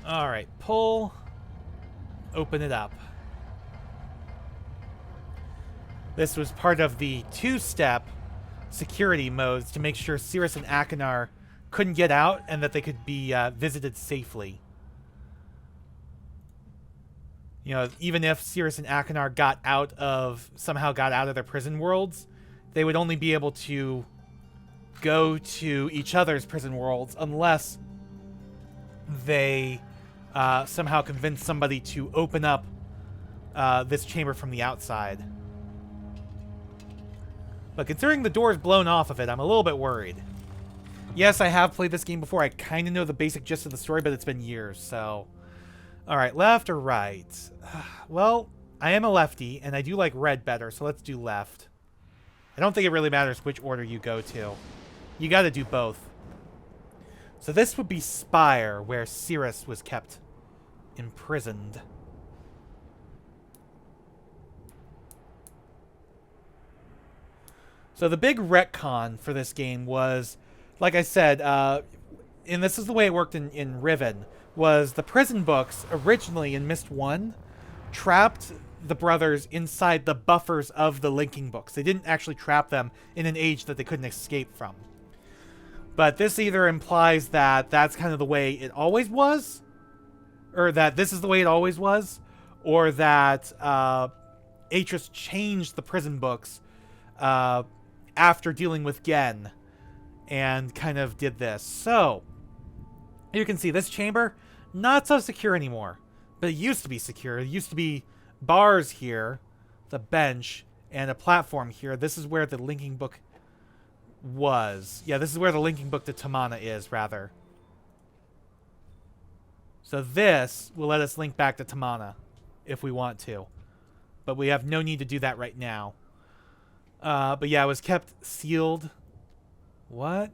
Alright, pull. Open it up. This was part of the two-step security modes to make sure Cirrus and Akinar couldn't get out and that they could be visited safely. You know, even if Cirrus and Akinar somehow got out of their prison worlds, they would only be able to go to each other's prison worlds unless they somehow convince somebody to open up this chamber from the outside. But considering the door's blown off of it, I'm a little bit worried. Yes, I have played this game before. I kind of know the basic gist of the story, but it's been years, so... Alright, left or right? Well, I am a lefty, and I do like red better, so let's do left. I don't think it really matters which order you go to. You gotta do both. So this would be Spire, where Cirrus was kept imprisoned. So the big retcon for this game was, like I said, and this is the way it worked in Riven, was the prison books originally in MYST 1 trapped the brothers inside the buffers of the linking books. They didn't actually trap them in an age that they couldn't escape from. But this either implies that that's kind of the way it always was, or that this is the way it always was, or that Atris changed the prison books after dealing with Gen and kind of did this. So, you can see this chamber, not so secure anymore. But it used to be secure. It used to be bars here, the bench, and a platform here. This is where the linking book was. Yeah, this is where the linking book to Tamana is, rather. So this will let us link back to Tamana if we want to. But we have no need to do that right now. But yeah, it was kept sealed. What?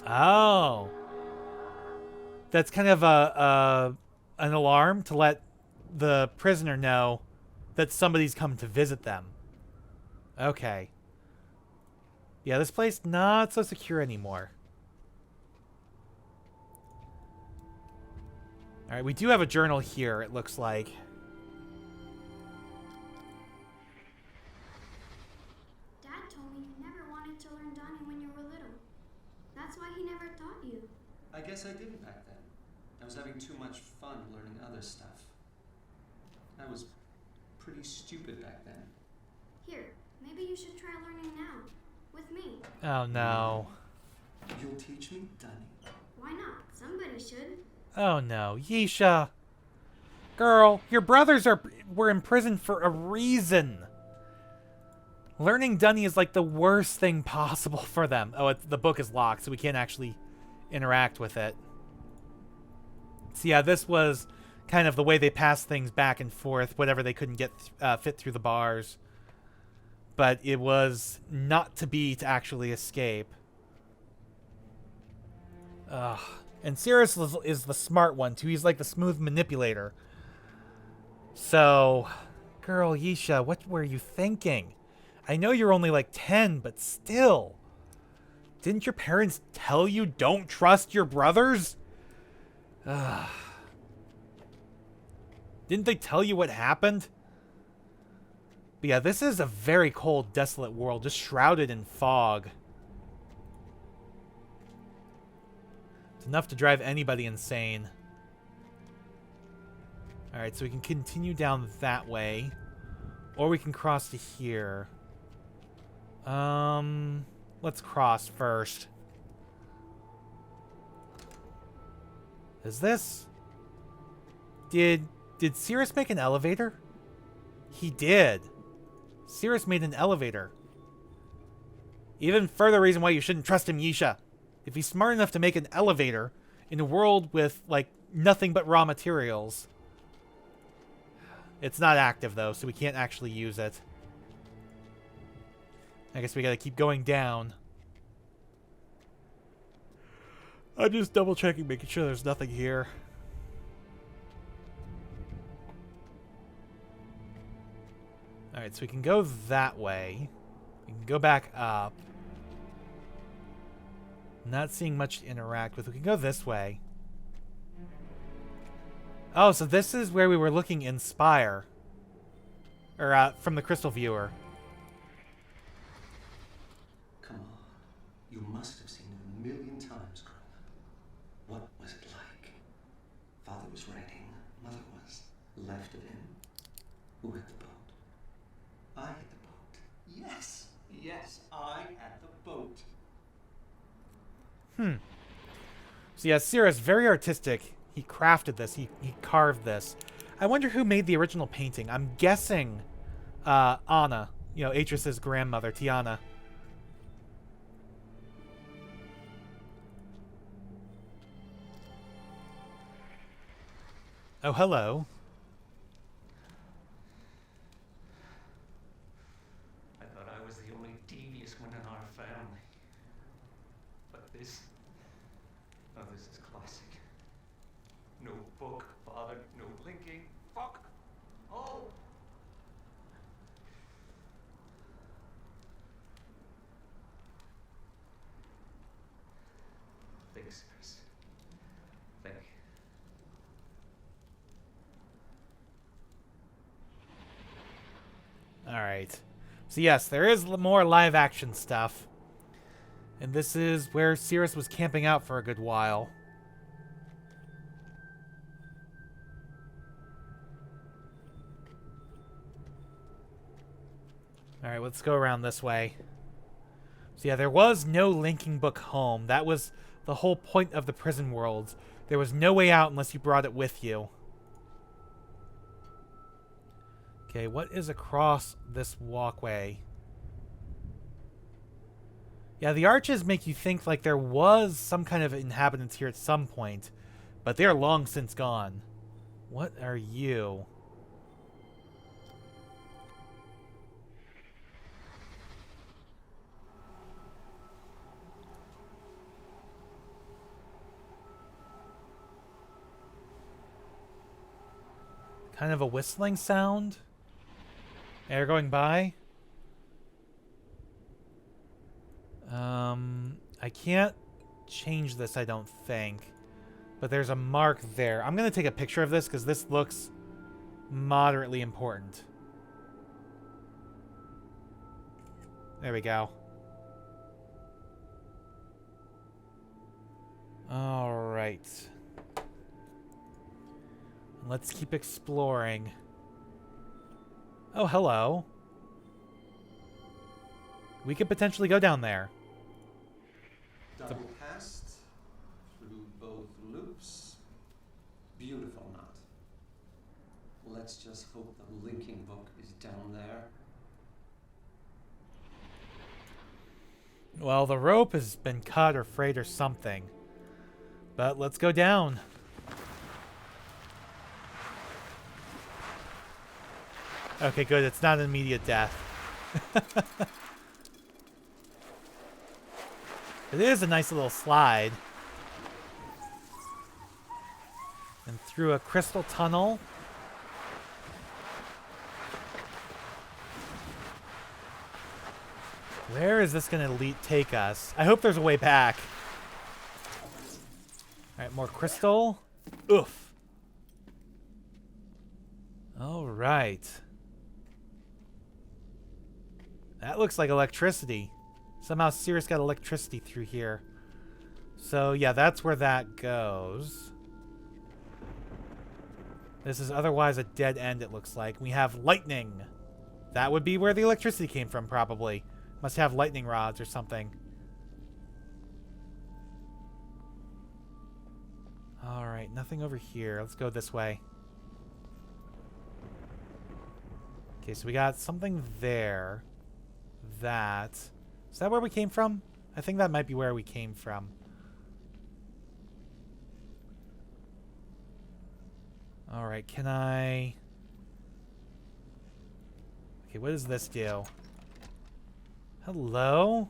Oh. That's kind of an alarm to let the prisoner know that somebody's come to visit them. Okay. Yeah, this place not so secure anymore. Alright, we do have a journal here, it looks like. Dad told me you never wanted to learn Donnie when you were little. That's why he never taught you. I guess I didn't back then. I was having too much fun learning other stuff. I was pretty stupid back then. Here, maybe you should try learning now. With me. Oh no. You'll teach me, Donnie? Why not? Somebody should. Oh no. Yisha. Girl, your brothers were imprisoned for a reason. Learning Dunny is like the worst thing possible for them. Oh, the book is locked, so we can't actually interact with it. So yeah, this was kind of the way they passed things back and forth, whatever they couldn't get fit through the bars. But it was not to be to actually escape. Ugh. And Cirrus is the smart one, too. He's like the smooth manipulator. So, girl, Yisha, what were you thinking? I know you're only like 10, but still. Didn't your parents tell you don't trust your brothers? Ugh. Didn't they tell you what happened? But yeah, this is a very cold, desolate world, just shrouded in fog. It's enough to drive anybody insane. Alright, so we can continue down that way. Or we can cross to here. Let's cross first. Is this... Did Cirrus make an elevator? He did. Cirrus made an elevator. Even further reason why you shouldn't trust him, Yisha. If he's smart enough to make an elevator in a world with, like, nothing but raw materials. It's not active, though, so we can't actually use it. I guess we gotta keep going down. I'm just double-checking, making sure there's nothing here. Alright, so we can go that way. We can go back up. Not seeing much to interact with. We can go this way. Oh, so this is where we were looking in Spire. Or, from the crystal viewer. Come on. You must have seen it a million times growing up. What was it like? Father was writing. Mother was left of him. Who had the boat? I had the boat. Yes. Yes, I had the boat. So yeah, Cirrus, very artistic. He crafted this. He carved this. I wonder who made the original painting. I'm guessing Anna, you know, Atris's grandmother, Tiana. Oh, hello. I thought I was the only devious one in our family. But this... Oh, this is classic. No book, father, no linking. Fuck! Oh! Thanks, Chris. Thank you. Alright. So yes, there is more live action stuff. And this is where Cirrus was camping out for a good while. Alright, let's go around this way. So yeah, there was no linking book home. That was the whole point of the prison world. There was no way out unless you brought it with you. Okay, what is across this walkway? Yeah, the arches make you think like there was some kind of inhabitants here at some point, but they're long since gone. What are you? Kind of a whistling sound? Air going by? I can't change this, I don't think. But there's a mark there. I'm going to take a picture of this because this looks moderately important. There we go. Alright. Let's keep exploring. Oh, hello. We could potentially go down there. Double past, through both loops. Beautiful knot. Let's just hope the linking book is down there. Well, the rope has been cut or frayed or something. But let's go down. Okay, good. It's not an immediate death. It is a nice little slide. And through a crystal tunnel. Where is this going to take us? I hope there's a way back. Alright, more crystal. Oof. Alright. That looks like electricity. Somehow Cirrus got electricity through here. So, yeah, that's where that goes. This is otherwise a dead end, it looks like. We have lightning. That would be where the electricity came from, probably. Must have lightning rods or something. Alright, nothing over here. Let's go this way. Okay, so we got something there. That... Is that where we came from? I think that might be where we came from. Alright, can I... Okay, what does this do? Hello?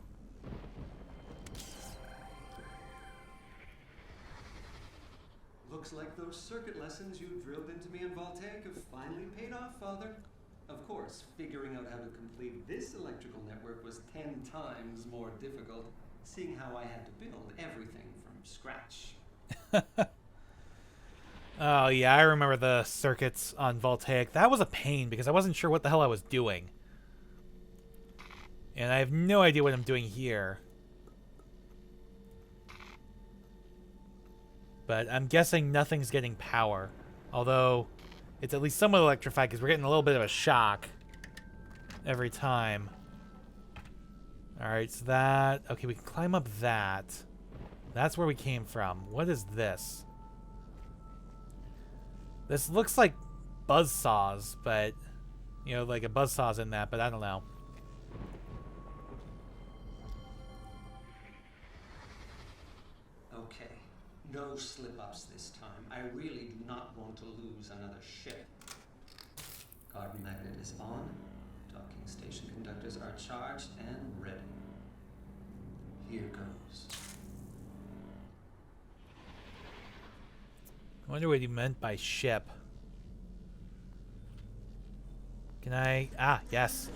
Looks like those circuit lessons you drilled into me in Voltaic have finally paid off, Father. Of course, figuring out how to complete this electrical network was 10 times more difficult. seeing how I had to build everything from scratch. Oh, yeah, I remember the circuits on Voltaic. That was a pain because I wasn't sure what the hell I was doing. And I have no idea what I'm doing here. But I'm guessing nothing's getting power. Although, it's at least somewhat electrified because we're getting a little bit of a shock every time. Alright, so that... Okay, we can climb up that. That's where we came from. What is this? This looks like buzzsaws, but... You know, like a buzzsaw's in that, but I don't know. Okay, no slip-ups this time. I really do not want to lose another ship. Guard magnet is on. Docking station conductors are charged and ready. Here goes. I wonder what he meant by ship. Can I... Ah, yes.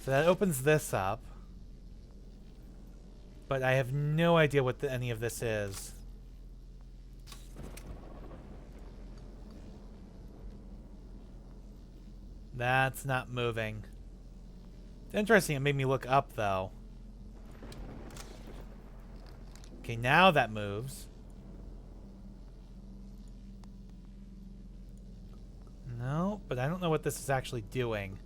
So that opens this up. But I have no idea what any of this is. That's not moving. It's interesting, it made me look up, though. Okay, now that moves. No, but I don't know what this is actually doing.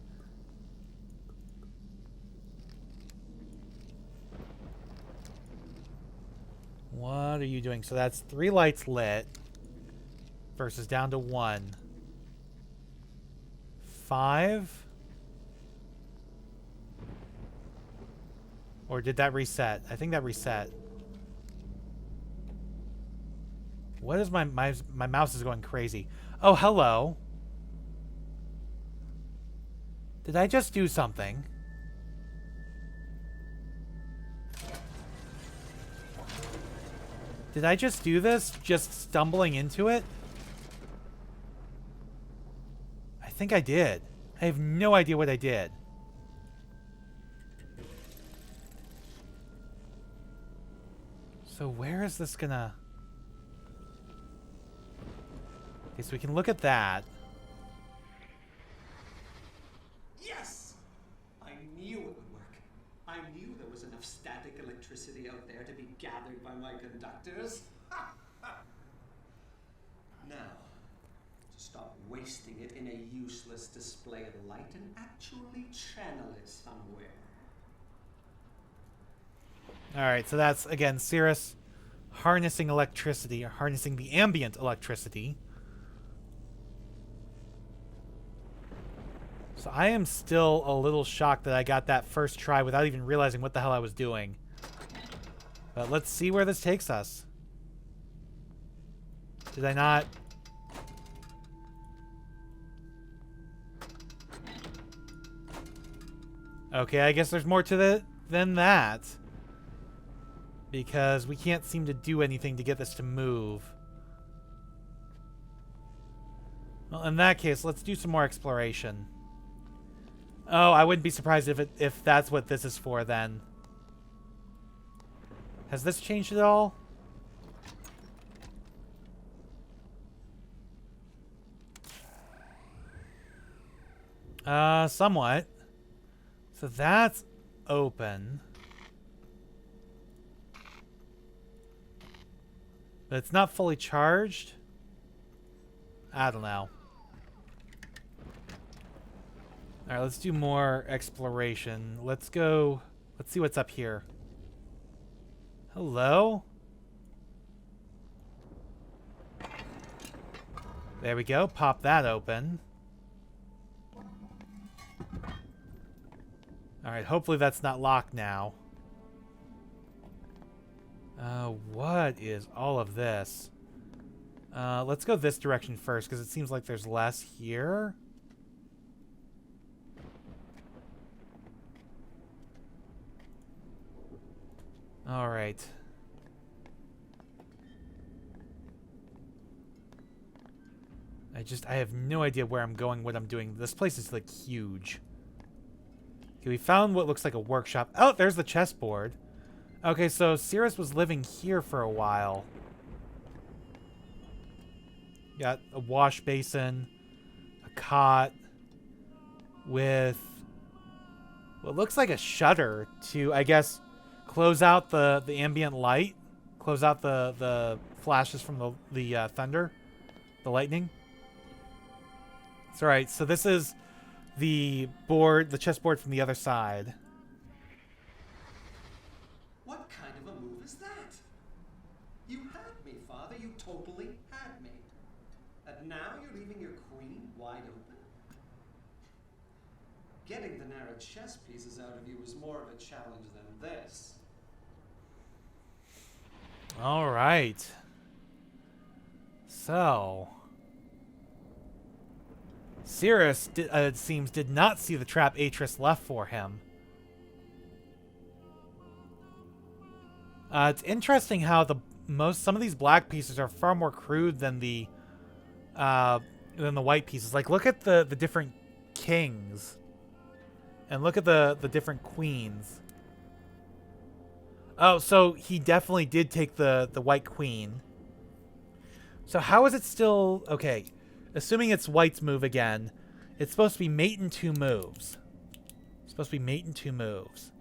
What are you doing? So that's 3 lights lit versus down to 1. 5? Or did that reset? I think that reset. What is my mouse is going crazy. Oh, hello. Did I just do something? Did I just do this? Just stumbling into it? I think I did. I have no idea what I did. So where is this gonna... Okay, so we can look at that. Yes! I knew it would work. I knew there was enough static electricity out there to be gathered by my conductors. Now, to stop wasting it in a useless display of light and actually channel it somewhere. Alright, so that's, again, Cirrus harnessing electricity, or harnessing the ambient electricity. So I am still a little shocked that I got that first try without even realizing what the hell I was doing. But let's see where this takes us. Did I not... Okay, I guess there's more to it than that. Because we can't seem to do anything to get this to move. Well, in that case, let's do some more exploration. Oh, I wouldn't be surprised if that's what this is for then. Has this changed at all? Somewhat. So that's open. But it's not fully charged? I don't know. Alright, let's do more exploration. Let's go... Let's see what's up here. Hello? There we go. Pop that open. Alright, hopefully that's not locked now. What is all of this? Let's go this direction first, because it seems like there's less here. Alright. I have no idea where I'm going, what I'm doing. This place is, like, huge. Okay, we found what looks like a workshop. Oh, there's the chessboard. Okay, so Cirrus was living here for a while. Got a wash basin, a cot with what looks like a shutter to, I guess, close out the ambient light, close out the flashes from the thunder, the lightning. That's right. So this is the board, the chessboard from the other side. What kind of a move is that? You had me, Father. You totally had me. And now you're leaving your queen wide open? Getting the narrow chess pieces out of you was more of a challenge than this. All right. So, Cirrus, it seems, did not see the trap Atris left for him. It's interesting how some of these black pieces are far more crude than the white pieces. Like, look at the different kings, and look at the different queens. Oh, so he definitely did take the white queen. So how is it still okay? Assuming it's white's move again, it's supposed to be mate in 2 moves. It's supposed to be mate in 2 moves.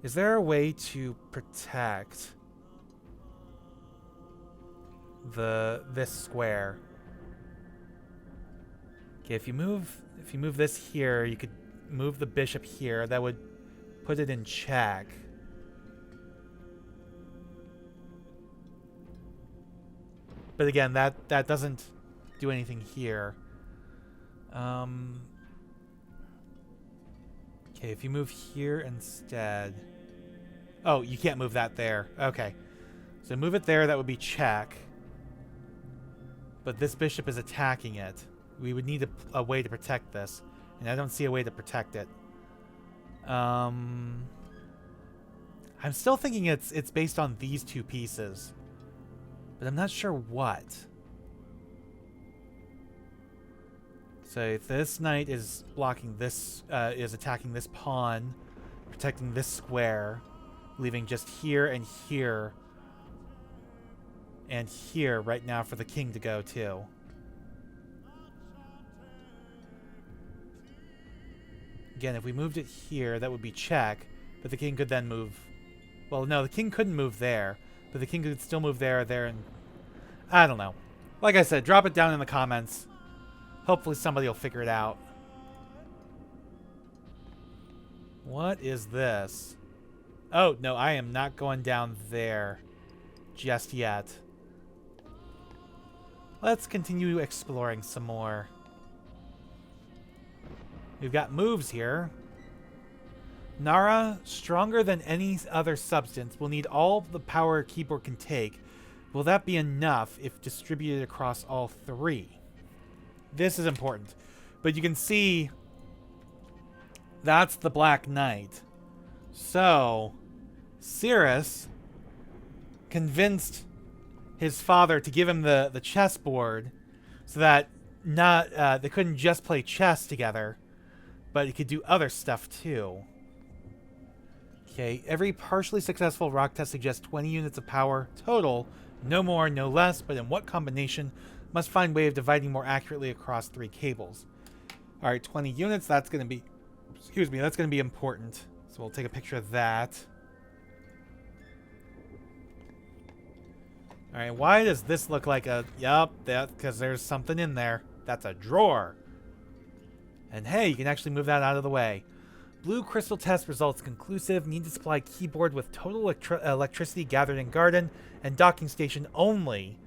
Is there a way to protect this square? Okay, if you move this here, you could move the bishop here. That would put it in check. But again, that doesn't do anything here. Okay, if you move here instead. Oh, you can't move that there. Okay. So move it there, that would be check. But this bishop is attacking it. We would need a way to protect this. And I don't see a way to protect it. I'm still thinking it's based on these 2 pieces. But I'm not sure what. So if this knight is blocking this, is attacking this pawn, protecting this square, leaving just here and here right now for the king to go to. Again, if we moved it here, that would be check, but the king could then move. Well, no, the king couldn't move there, but the king could still move there, and I don't know. Like I said, drop it down in the comments. Hopefully somebody will figure it out. What is this? Oh, no, I am not going down there just yet. Let's continue exploring some more. We've got moves here. Nara, stronger than any other substance, will need all the power a keyboard can take. Will that be enough if distributed across all 3? This is important. But you can see that's the Black Knight. So, Cirrus convinced his father to give him the chessboard so that they couldn't just play chess together, but he could do other stuff too. Okay, every partially successful rock test suggests 20 units of power total, no more, no less, but in what combination? Must find way of dividing more accurately across 3 cables. Alright, 20 units, that's going to be, excuse me, that's going to be important. So we'll take a picture of that. Alright, why does this look like a, yup, because there's something in there. That's a drawer. And hey, you can actually move that out of the way. Blue crystal test results conclusive. Need to supply keyboard with total electricity gathered in garden and docking station only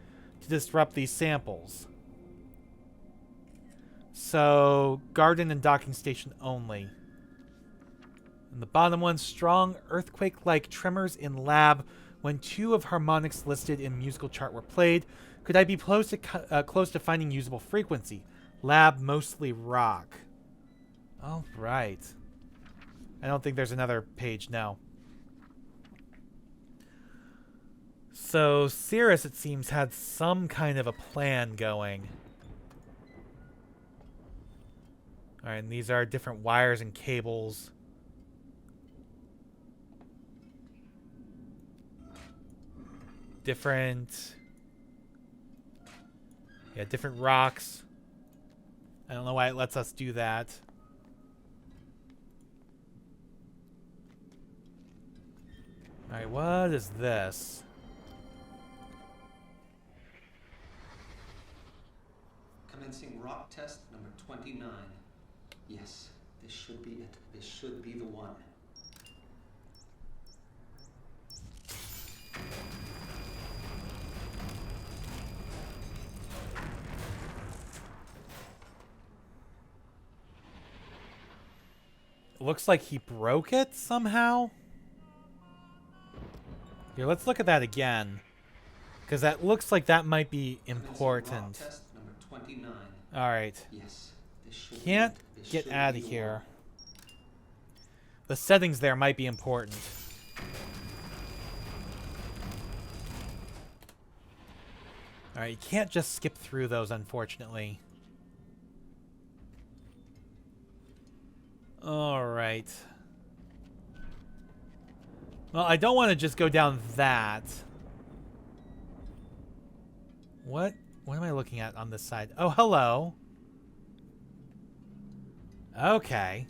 to disrupt these samples. So, garden and docking station only. And the bottom one, strong earthquake-like tremors in lab when 2 of harmonics listed in musical chart were played. Could I be close to finding usable frequency? Lab mostly rock. All right. I don't think there's another page now. So, Cirrus, it seems, had some kind of a plan going. Alright, and these are different wires and cables. different... Yeah, different rocks. I don't know why it lets us do that. Alright, what is this? Commencing rock test number 29. Yes, this should be it. This should be the one. It looks like he broke it somehow. Here, let's look at that again. Because that looks like that might be important. Test number 29. Alright. Yes, this should Can't be it. This get should out be of the here. one. The settings there might be important. Alright, you can't just skip through those, unfortunately. Alright. Well, I don't want to just go down that. What am I looking at on this side? Oh, hello. Okay.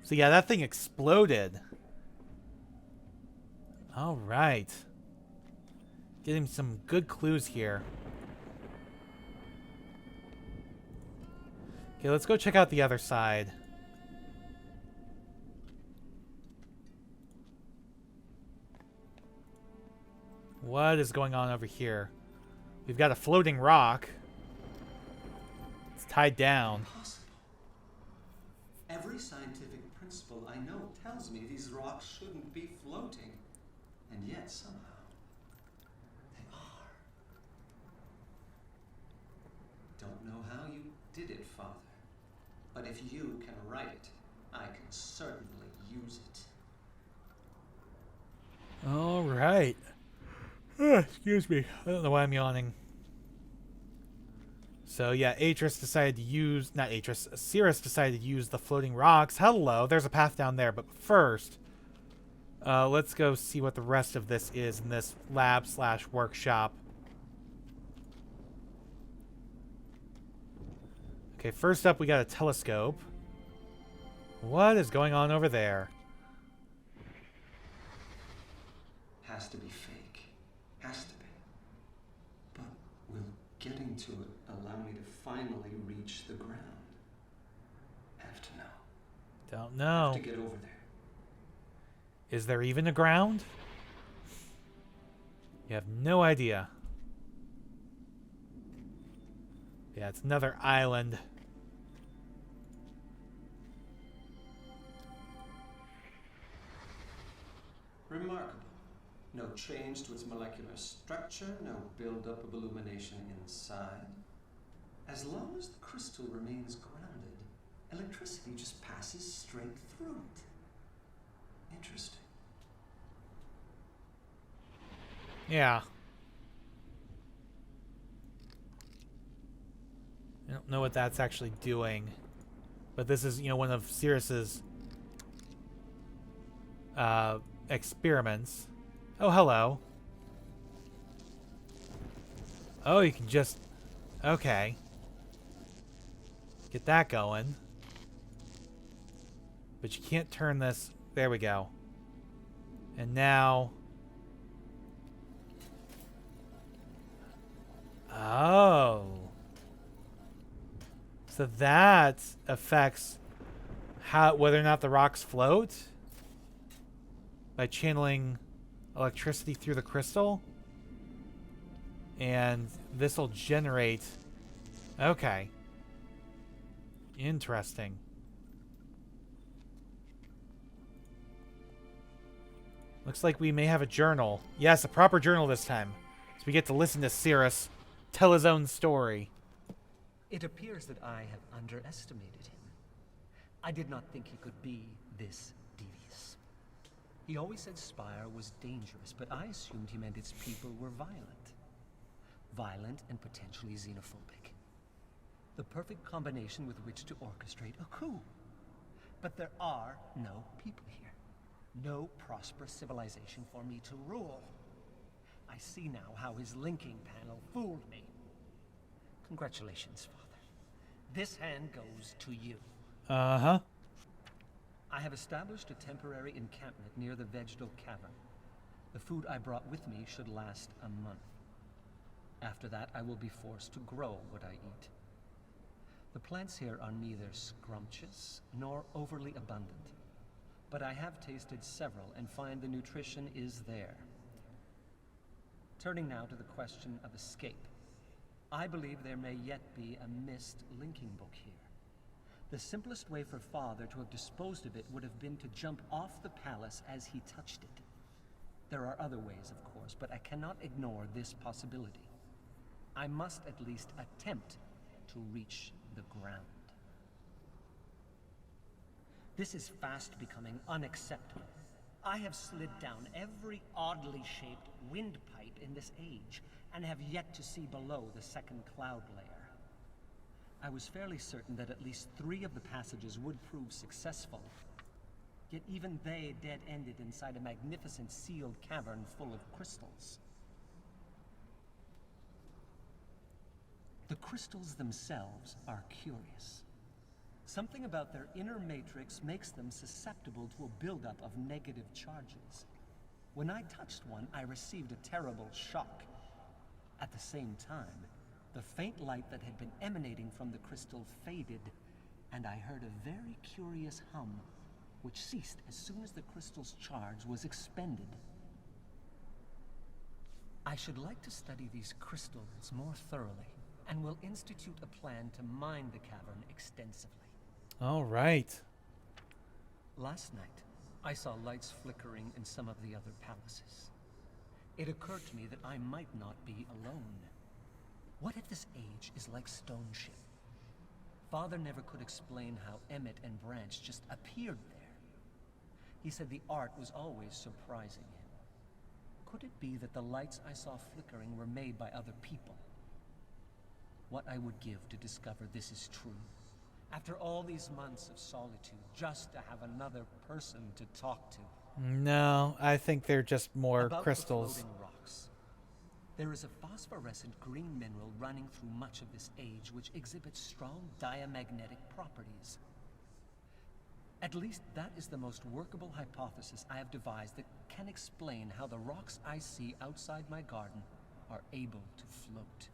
So yeah, that thing exploded. Alright. Getting some good clues here. Okay, let's go check out the other side. What is going on over here? We've got a floating rock. It's tied down. Impossible. Every scientific principle I know tells me these rocks shouldn't be floating. And yet somehow they are. Don't know how you did it, Father. But if you can write it, I can certainly use it. All right. Excuse me. I don't know why I'm yawning. So yeah, Atris decided to use... Not Atris. Cirrus decided to use the floating rocks. Hello. There's a path down there. But first, let's go see what the rest of this is in this lab/workshop. Okay, first up we got a telescope. What is going on over there? Has to be fake. Has to be. But will getting to it allow me to finally reach the ground? Have to know. Don't know. Have to get over there. Is there even a ground? You have no idea. Yeah, it's another island. Remarkable. No change to its molecular structure, no buildup of illumination inside. As long as the crystal remains grounded, electricity just passes straight through it. Interesting. Yeah. I don't know what that's actually doing. But this is, one of Cirrus's experiments. Oh, hello. Oh, you can just... Okay. Get that going. But you can't turn this... There we go. And now... Oh. So that affects whether or not the rocks float? By channeling electricity through the crystal? And this will generate... Okay. Interesting. Looks like we may have a journal. Yes, a proper journal this time. So we get to listen to Cirrus tell his own story. It appears that I have underestimated him. I did not think he could be this devious. He always said Spire was dangerous, but I assumed he meant its people were violent. Violent and potentially xenophobic. The perfect combination with which to orchestrate a coup. But there are no people here. No prosperous civilization for me to rule. I see now how his linking panel fooled me. Congratulations, Father. This hand goes to you. Uh-huh. I have established a temporary encampment near the vegetal cavern. The food I brought with me should last a month. After that, I will be forced to grow what I eat. The plants here are neither scrumptious nor overly abundant, but I have tasted several and find the nutrition is there. Turning now to the question of escape. I believe there may yet be a MYST linking book here. The simplest way for Father to have disposed of it would have been to jump off the palace as he touched it. There are other ways, of course, but I cannot ignore this possibility. I must at least attempt to reach the ground. This is fast becoming unacceptable. I have slid down every oddly shaped windpipe in this age, and have yet to see below the second cloud layer. I was fairly certain that at least 3 of the passages would prove successful, yet even they dead-ended inside a magnificent sealed cavern full of crystals. The crystals themselves are curious. Something about their inner matrix makes them susceptible to a buildup of negative charges. When I touched one, I received a terrible shock. At the same time, the faint light that had been emanating from the crystal faded, and I heard a very curious hum, which ceased as soon as the crystal's charge was expended. I should like to study these crystals more thoroughly, and will institute a plan to mine the cavern extensively. All right. Last night, I saw lights flickering in some of the other palaces. It occurred to me that I might not be alone. What if this age is like Stone Ship? Father never could explain how Emmett and Branch just appeared there. He said the art was always surprising him. Could it be that the lights I saw flickering were made by other people? What I would give to discover this is true. After all these months of solitude, just to have another person to talk to. No, I think they're just more About crystals. the floating rocks. There is a phosphorescent green mineral running through much of this age which exhibits strong diamagnetic properties. At least that is the most workable hypothesis I have devised that can explain how the rocks I see outside my garden are able to float.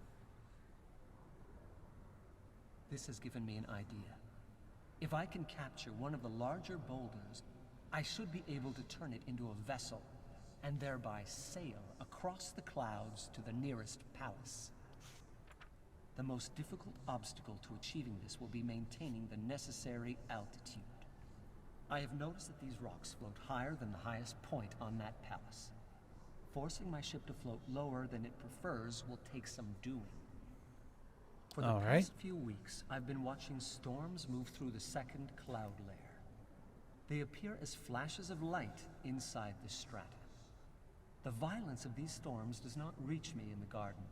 This has given me an idea. If I can capture one of the larger boulders, I should be able to turn it into a vessel, and thereby sail across the clouds to the nearest palace. The most difficult obstacle to achieving this will be maintaining the necessary altitude. I have noticed that these rocks float higher than the highest point on that palace. Forcing my ship to float lower than it prefers will take some doing. For the past few weeks, I've been watching storms move through the second cloud layer. They appear as flashes of light inside the strata. The violence of these storms does not reach me in the garden.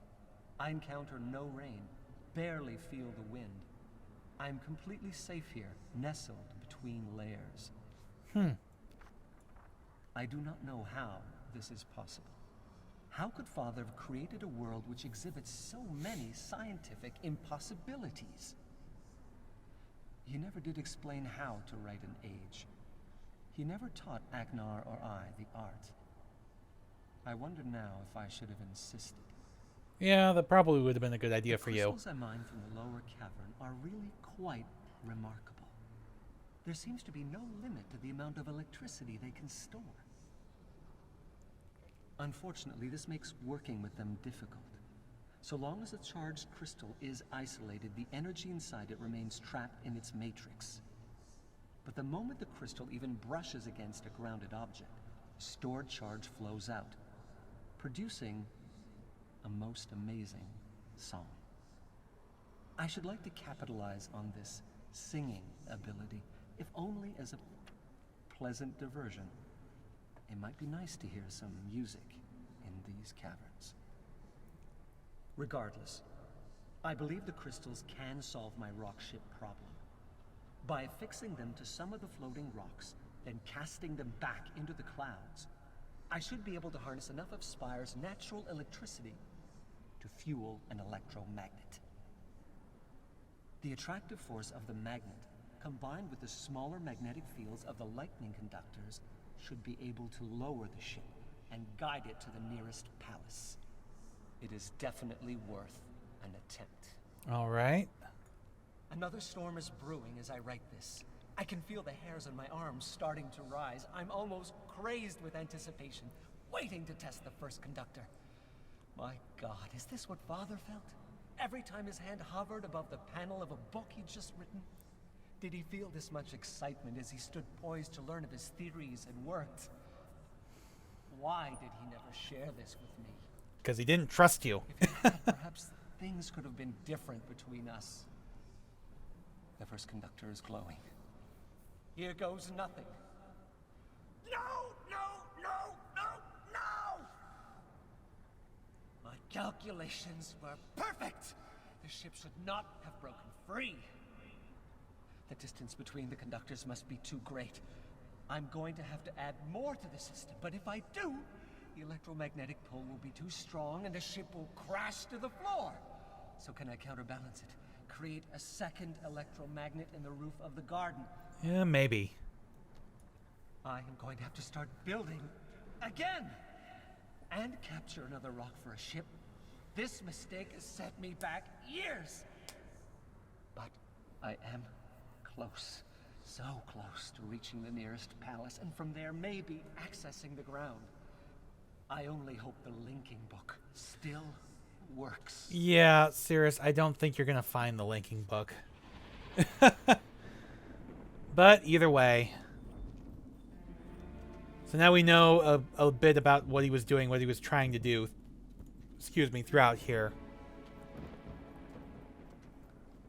I encounter no rain, barely feel the wind. I am completely safe here, nestled between layers. I do not know how this is possible. How could Father have created a world which exhibits so many scientific impossibilities? He never did explain how to write an age. He never taught Agnar or I the art. I wonder now if I should have insisted. Yeah, that probably would have been a good idea for you. The crystals I mined from the lower cavern are really quite remarkable. There seems to be no limit to the amount of electricity they can store. Unfortunately, this makes working with them difficult. So long as a charged crystal is isolated, the energy inside it remains trapped in its matrix. But the moment the crystal even brushes against a grounded object, stored charge flows out, producing a most amazing song. I should like to capitalize on this singing ability, if only as a pleasant diversion. It might be nice to hear some music in these caverns. Regardless, I believe the crystals can solve my rock ship problem. By affixing them to some of the floating rocks, then casting them back into the clouds, I should be able to harness enough of Spire's natural electricity to fuel an electromagnet. The attractive force of the magnet, combined with the smaller magnetic fields of the lightning conductors, should be able to lower the ship and guide it to the nearest palace. It is definitely worth an attempt. All right. Another storm is brewing as I write this. I can feel the hairs on my arms starting to rise. I'm almost crazed with anticipation, waiting to test the first conductor. My God, is this what Father felt? Every time his hand hovered above the panel of a book he'd just written? Did he feel this much excitement as he stood poised to learn of his theories and worked? Why did he never share this with me? Because he didn't trust you. If he had, perhaps things could have been different between us. The first conductor is glowing. Here goes nothing. No, no, no, no, no! My calculations were perfect. The ship should not have broken free. The distance between the conductors must be too great. I'm going to have to add more to the system, but if I do, the electromagnetic pull will be too strong and the ship will crash to the floor. So can I counterbalance it? Create a second electromagnet in the roof of the garden? Yeah, maybe. I am going to have to start building again and capture another rock for a ship. This mistake has set me back years. But I am close, so close to reaching the nearest palace, and from there maybe accessing the ground. I only hope the linking book still works. Yeah, Cirrus, I don't think you're going to find the linking book. But either way. So now we know a bit about what he was doing, what he was trying to do, excuse me, throughout here.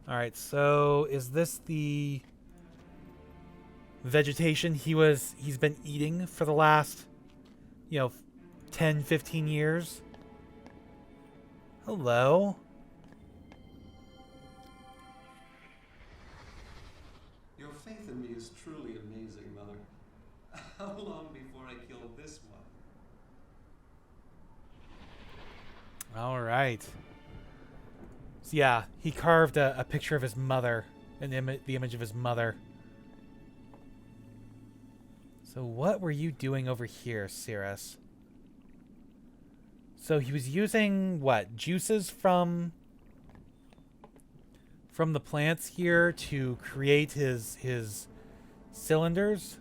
Alright, so is this the vegetation he's been eating for the last, 10, 15 years? Hello? Your faith in me is truly amazing, Mother. How long before I kill this one? All right. So yeah, he carved a picture of his mother, the image of his mother. So what were you doing over here, Cirrus? So he was using, what, juices from the plants here to create his cylinders?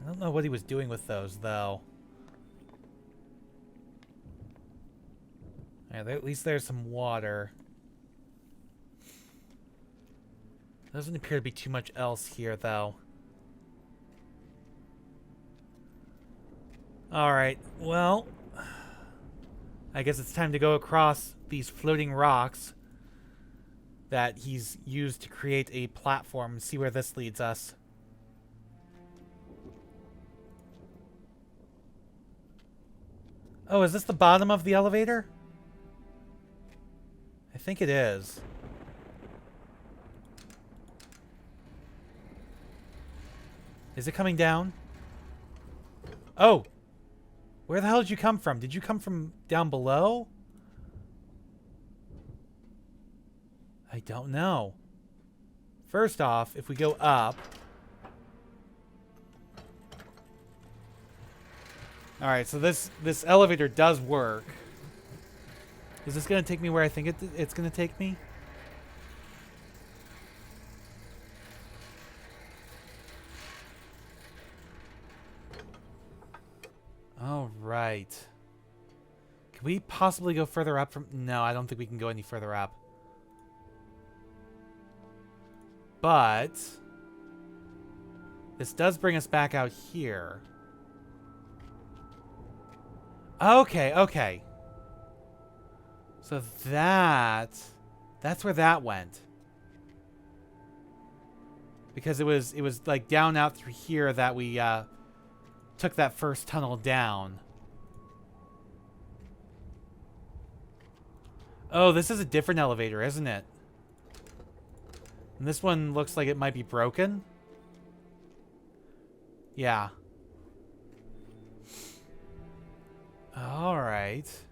I don't know what he was doing with those, though. Yeah, at least there's some water. Doesn't appear to be too much else here, though. Alright, well, I guess it's time to go across these floating rocks that he's used to create a platform and see where this leads us. Oh, is this the bottom of the elevator? I think it is. Is it coming down? Oh! Where the hell did you come from? Did you come from down below? I don't know. First off, if we go up... Alright, so this elevator does work. Is this going to take me where I think it's going to take me? All right. Can we possibly go further up from... No, I don't think we can go any further up. But... this does bring us back out here. Okay, okay. So that's where that went. Because it was like down out through here that we took that first tunnel down. Oh, this is a different elevator, isn't it? And this one looks like it might be broken. Yeah. right.